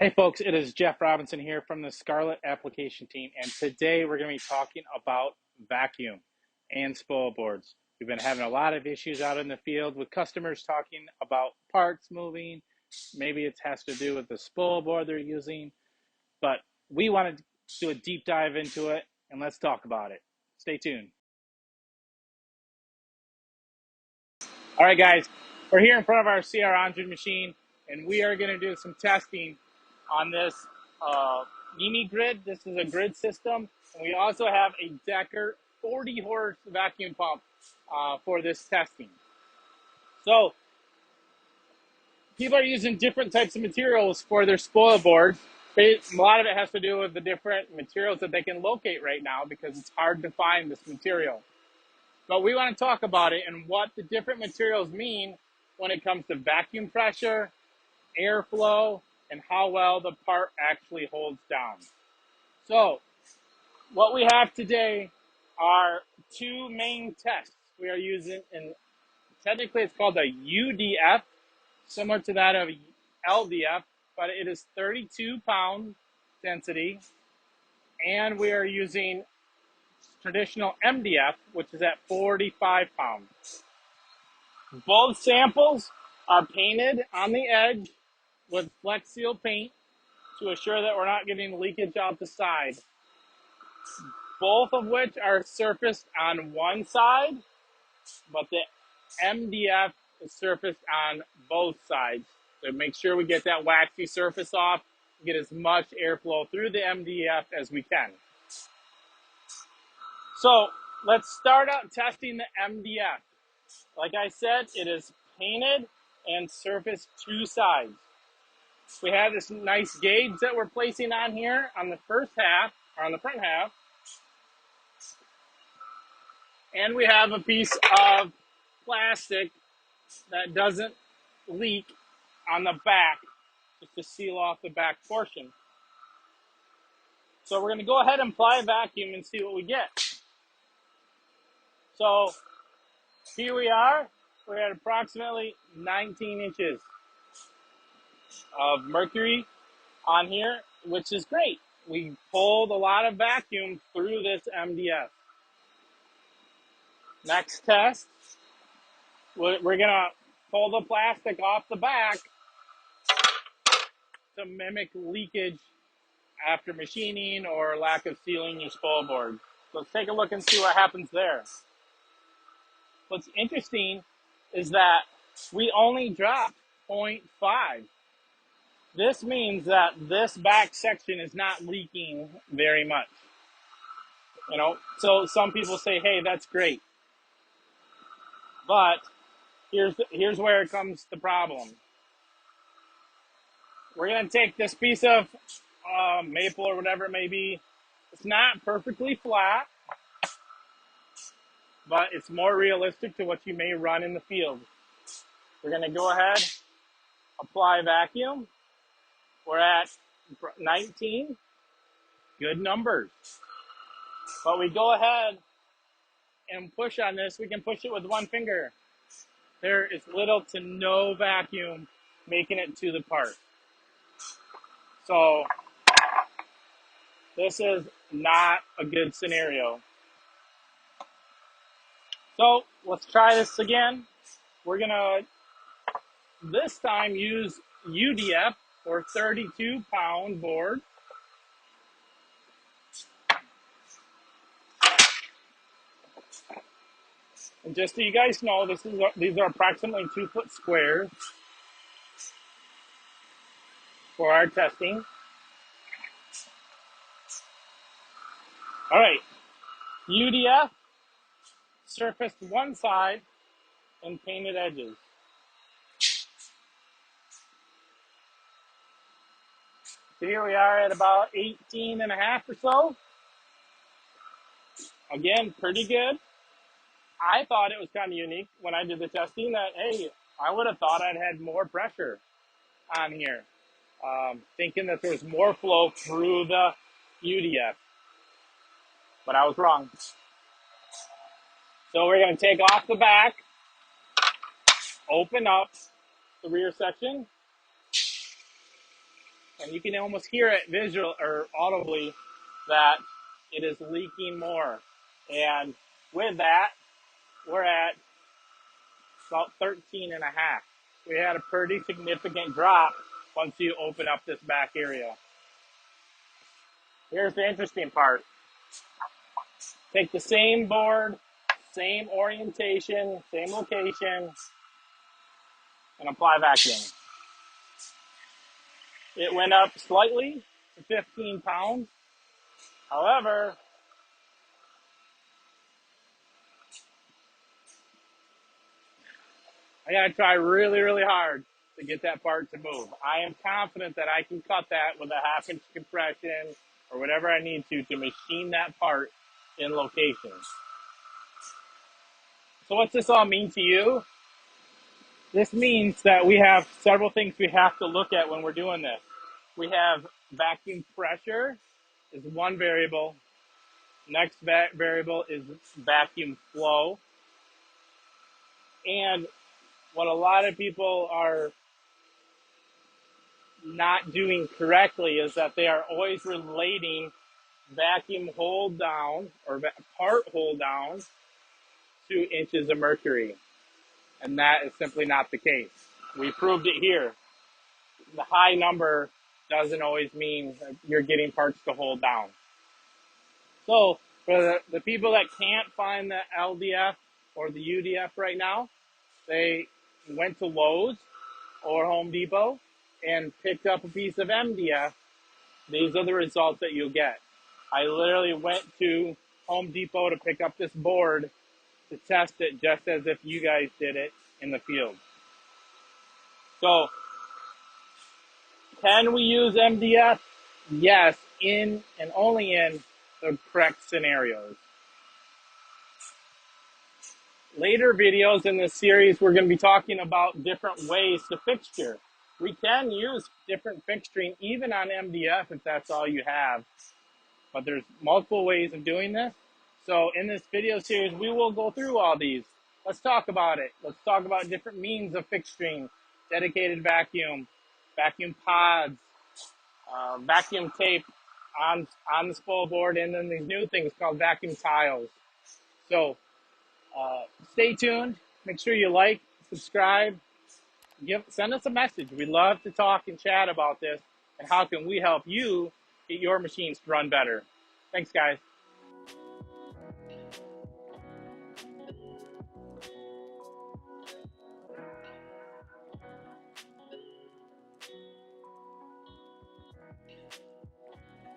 Hey folks, it is Jeff Robinson here from the Scarlet application team, and today we're going to be talking about vacuum and spoil boards. We've been having a lot of issues out in the field with customers talking about parts moving. Maybe it has to do with the spoil board they're using, but we want to do a deep dive into it, and let's talk about it. Stay tuned. All right, guys, we're here in front of our CR100 machine, and we are going to do some testing on this mini grid. This is a grid system, and we also have a Decker 40 horse vacuum pump for this testing. So people are using different types of materials for their spoil boards. A lot of it has to do with the different materials that they can locate right now because it's hard to find this material. But we want to talk about it and what the different materials mean when it comes to vacuum pressure, airflow, and how well the part actually holds down. So what we have today are two main tests we are using, and technically it's called a UDF, similar to that of LDF, but it is 32 pound density, and we are using traditional MDF, which is at 45 pounds. Both samples are painted on the edge with Flex Seal paint to assure that we're not getting leakage out the side. Both of which are surfaced on one side, but the MDF is surfaced on both sides. So make sure we get that waxy surface off, get as much airflow through the MDF as we can. So let's start out testing the MDF. Like I said, it is painted and surfaced two sides. We have this nice gauge that we're placing on here on the first half, or on the front half. And we have a piece of plastic that doesn't leak on the back, just to seal off the back portion. So we're going to go ahead and apply a vacuum and see what we get. So here we are. We're at approximately 19 inches of mercury on here, which is great. We pulled a lot of vacuum through this MDF. Next test, we're going to pull the plastic off the back to mimic leakage after machining or lack of sealing your spoil board. Let's take a look and see what happens there. What's interesting is that we only dropped 0.5. This means that this back section is not leaking very much. So some people say, hey, that's great. But here's where it comes the problem. We're going to take this piece of maple or whatever it may be. It's not perfectly flat, but it's more realistic to what you may run in the field. We're going to go ahead, apply vacuum. We're at 19, good numbers. But we go ahead and push on this. We can push it with one finger. There is little to no vacuum making it to the part. So this is not a good scenario. So let's try this again. We're gonna this time use UDF or 32 pound board. And just so you guys know, these are approximately 2 foot squares for our testing. All right, UDF surfaced one side and painted edges. So here we are at about 18 and a half or so. Again, pretty good. I thought it was kind of unique when I did the testing that, hey, I would have thought I'd had more pressure on here, thinking that there was more flow through the UDF, but I was wrong. So we're going to take off the back, open up the rear section, and you can almost hear it visual or audibly that it is leaking more. And with that, we're at about 13 and a half. We had a pretty significant drop once you open up this back area. Here's the interesting part. Take the same board, same orientation, same location, and apply vacuum. It went up slightly to 15 pounds. However, I gotta try really, really hard to get that part to move. I am confident that I can cut that with a 1/2 inch compression or whatever I need to machine that part in location. So what's this all mean to you? This means that we have several things we have to look at when we're doing this. We have vacuum pressure is one variable. Next variable is vacuum flow. And what a lot of people are not doing correctly is that they are always relating vacuum hold down or part hold down to inches of mercury. And that is simply not the case. We proved it here. The high number doesn't always mean you're getting parts to hold down. So for the people that can't find the LDF or the UDF right now, they went to Lowe's or Home Depot and picked up a piece of MDF. These are the results that you'll get. I literally went to Home Depot to pick up this board to test it just as if you guys did it in the field. So, can we use MDF? Yes, in and only in the correct scenarios. Later videos in this series, we're going to be talking about different ways to fixture. We can use different fixturing even on MDF if that's all you have, but there's multiple ways of doing this. So in this video series, we will go through all these. Let's talk about it. Let's talk about different means of fixturing, dedicated vacuum, vacuum pods, vacuum tape on the spool board, and then these new things called vacuum tiles. So stay tuned. Make sure you like, subscribe, send us a message. We love to talk and chat about this and how can we help you get your machines to run better. Thanks, guys.